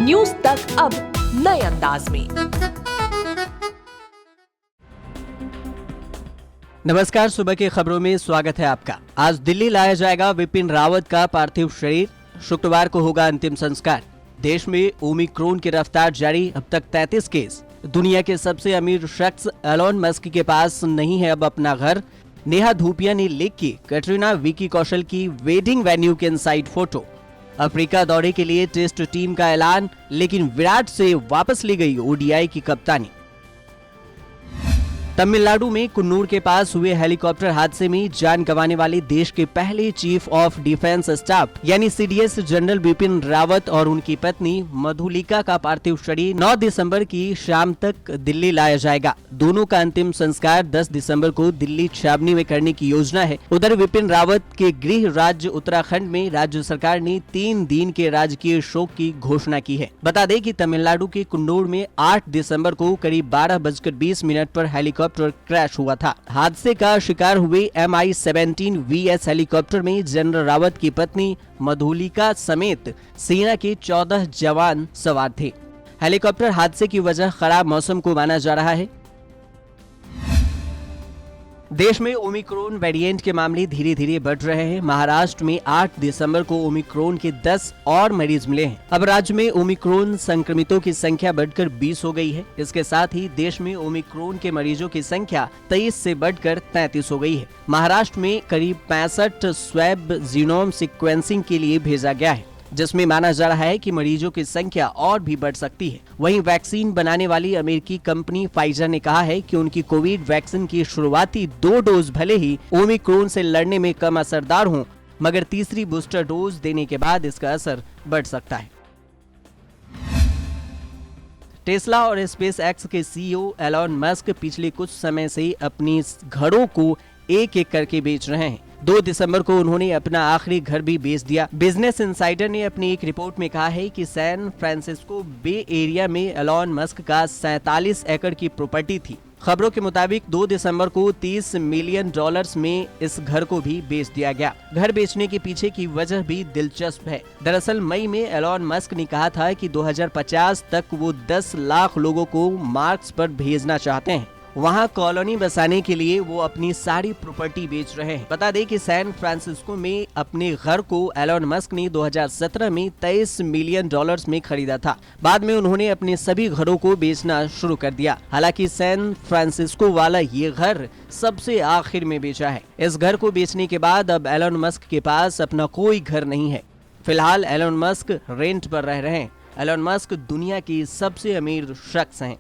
News तक अब नए अंदाज में। नमस्कार, सुबह की खबरों में स्वागत है आपका। आज दिल्ली लाया जाएगा विपिन रावत का पार्थिव शरीर। शुक्रवार को होगा अंतिम संस्कार। देश में ओमिक्रॉन की रफ्तार जारी, अब तक 33 केस। दुनिया के सबसे अमीर शख्स एलोन मस्क के पास नहीं है अब अपना घर। नेहा धूपिया ने लीक की कैटरीना विकी कौशल की वेडिंग वेन्यू के इनसाइड फोटो। अफ्रीका दौरे के लिए टेस्ट टीम का ऐलान, लेकिन विराट से वापस ली गई ओडीआई की कप्तानी। तमिलनाडु में कुन्नूर के पास हुए हेलीकॉप्टर हादसे में जान गंवाने वाले देश के पहले चीफ ऑफ डिफेंस स्टाफ यानी सीडीएस जनरल बिपिन रावत और उनकी पत्नी मधुलिका का पार्थिव शरीर 9 दिसंबर की शाम तक दिल्ली लाया जाएगा। दोनों का अंतिम संस्कार 10 दिसंबर को दिल्ली छावनी में करने की योजना है। उधर विपिन रावत के गृह राज्य उत्तराखंड में राज्य सरकार ने 3 दिन के राजकीय शोक की घोषणा की है। बता दें कि तमिलनाडु के कुन्नूर में 8 दिसंबर को करीब 12:20 पर हेलीकॉप्टर क्रैश हुआ था। हादसे का शिकार हुए MI-17 VS हेलीकॉप्टर में जनरल रावत की पत्नी मधुलिका समेत सेना के 14 जवान सवार थे। हेलीकॉप्टर हादसे की वजह खराब मौसम को माना जा रहा है। देश में ओमिक्रॉन वेरिएंट के मामले धीरे धीरे बढ़ रहे हैं। महाराष्ट्र में 8 दिसंबर को ओमिक्रॉन के 10 और मरीज मिले हैं। अब राज्य में ओमिक्रॉन संक्रमितों की संख्या बढ़कर 20 हो गई है। इसके साथ ही देश में ओमिक्रॉन के मरीजों की संख्या 23 से बढ़कर 33 हो गई है। महाराष्ट्र में करीब 65 स्वैब जीनोम सीक्वेंसिंग के लिए भेजा गया है, जिसमें माना जा रहा है कि मरीजों की संख्या और भी बढ़ सकती है। वहीं वैक्सीन बनाने वाली अमेरिकी कंपनी फाइजर ने कहा है कि उनकी कोविड वैक्सीन की शुरुआती 2 डोज भले ही ओमिक्रॉन से लड़ने में कम असरदार हों, मगर तीसरी बूस्टर डोज देने के बाद इसका असर बढ़ सकता है। टेस्ला और स्पेस एक्स के सीईओ एलोन मस्क पिछले कुछ समय से अपनी घरों को एक-एक करके बेच रहे हैं। 2 दिसंबर को उन्होंने अपना आखिरी घर भी बेच दिया। बिजनेस इनसाइडर ने अपनी एक रिपोर्ट में कहा है कि सैन फ्रांसिस्को बे एरिया में एलोन मस्क का 47 एकड़ की प्रॉपर्टी थी। खबरों के मुताबिक 2 दिसंबर को $30 मिलियन में इस घर को भी बेच दिया गया। घर बेचने के पीछे की वजह भी दिलचस्प है। दरअसल मई में एलोन मस्क ने कहा था कि 2050 तक वो 10 लाख लोगों को मार्स पर भेजना चाहते हैं। वहाँ कॉलोनी बसाने के लिए वो अपनी सारी प्रॉपर्टी बेच रहे हैं। बता दें कि सैन फ्रांसिस्को में अपने घर को एलोन मस्क ने 2017 में $23 मिलियन में खरीदा था। बाद में उन्होंने अपने सभी घरों को बेचना शुरू कर दिया। हालांकि सैन फ्रांसिस्को वाला ये घर सबसे आखिर में बेचा है। इस घर को बेचने के बाद अब एलोन मस्क के पास अपना कोई घर नहीं है। फिलहाल एलोन मस्क रेंट पर रह रहे हैं। एलोन मस्क दुनिया के सबसे अमीर शख्स हैं।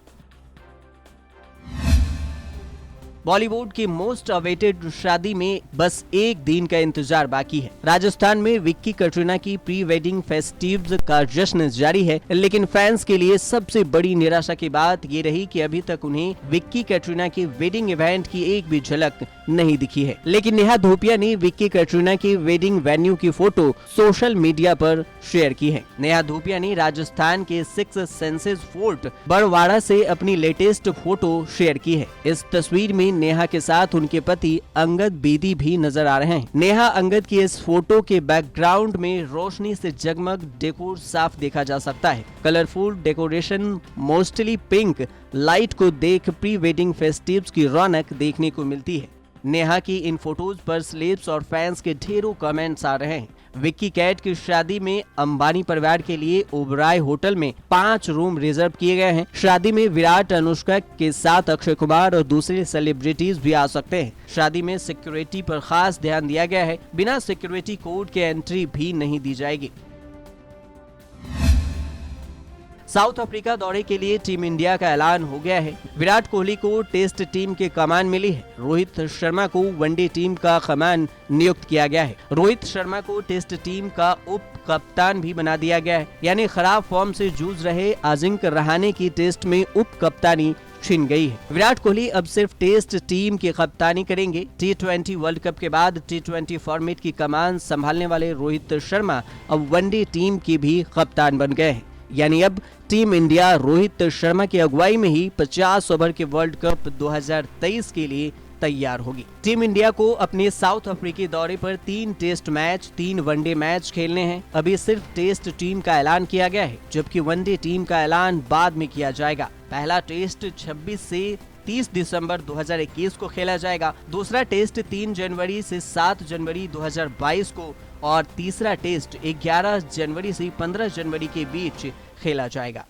बॉलीवुड की मोस्ट अवेटेड शादी में बस एक दिन का इंतजार बाकी है। राजस्थान में विक्की कैटरीना की प्री वेडिंग फेस्टिव्स का जश्न जारी है, लेकिन फैंस के लिए सबसे बड़ी निराशा की बात ये रही कि अभी तक उन्हें विक्की कैटरीना के वेडिंग इवेंट की एक भी झलक नहीं दिखी है। लेकिन नेहा धूपिया ने विक्की कैटरीना की वेडिंग वेन्यू की फोटो सोशल मीडिया पर शेयर की है। नेहा धूपिया ने राजस्थान के 6 सेंसेस फोर्ट बरवाड़ा से अपनी लेटेस्ट फोटो शेयर की है। इस तस्वीर में नेहा के साथ उनके पति अंगद बेदी भी नजर आ रहे हैं। नेहा अंगद की इस फोटो के बैकग्राउंड में रोशनी से जगमग डेकोर साफ देखा जा सकता है। Colourful decoration, mostly pink light को देख प्री वेडिंग फेस्टिव्स की रौनक देखने को मिलती है। नेहा की इन फोटोज पर सेलेब्स और फैंस के ढेरों कमेंट्स आ रहे हैं। विक्की कैट की शादी में अंबानी परिवार के लिए ओबराय होटल में 5 रूम रिजर्व किए गए हैं। शादी में विराट, अनुष्का के साथ अक्षय कुमार और दूसरे सेलिब्रिटीज भी आ सकते हैं। शादी में सिक्योरिटी पर खास ध्यान दिया गया है। बिना सिक्योरिटी कोड के एंट्री भी नहीं दी जाएगी। साउथ अफ्रीका दौरे के लिए टीम इंडिया का ऐलान हो गया है। विराट कोहली को टेस्ट टीम के कमान मिली है। रोहित शर्मा को वनडे टीम का कमान नियुक्त किया गया है। रोहित शर्मा को टेस्ट टीम का उप कप्तान भी बना दिया गया है। यानी खराब फॉर्म से जूझ रहे अजिंक्य रहाणे की टेस्ट में उप कप्तानी छिन गई है। विराट कोहली अब सिर्फ टेस्ट टीम की कप्तानी करेंगे। T20 वर्ल्ड कप के बाद T20 फॉर्मेट की कमान संभालने वाले रोहित शर्मा अब वनडे टीम के भी कप्तान बन गए हैं। यानी अब टीम इंडिया रोहित शर्मा की अगुवाई में ही 50 ओवर के वर्ल्ड कप 2023 के लिए तैयार होगी। टीम इंडिया को अपने साउथ अफ्रीकी दौरे पर 3 टेस्ट मैच, 3 वनडे मैच खेलने हैं। अभी सिर्फ टेस्ट टीम का ऐलान किया गया है, जबकि वनडे टीम का ऐलान बाद में किया जाएगा। पहला टेस्ट 26 से 30 दिसंबर 2021 को खेला जाएगा। दूसरा टेस्ट 3 जनवरी से 7 जनवरी 2022 को और तीसरा टेस्ट 11 जनवरी से 15 जनवरी के बीच खेला जाएगा।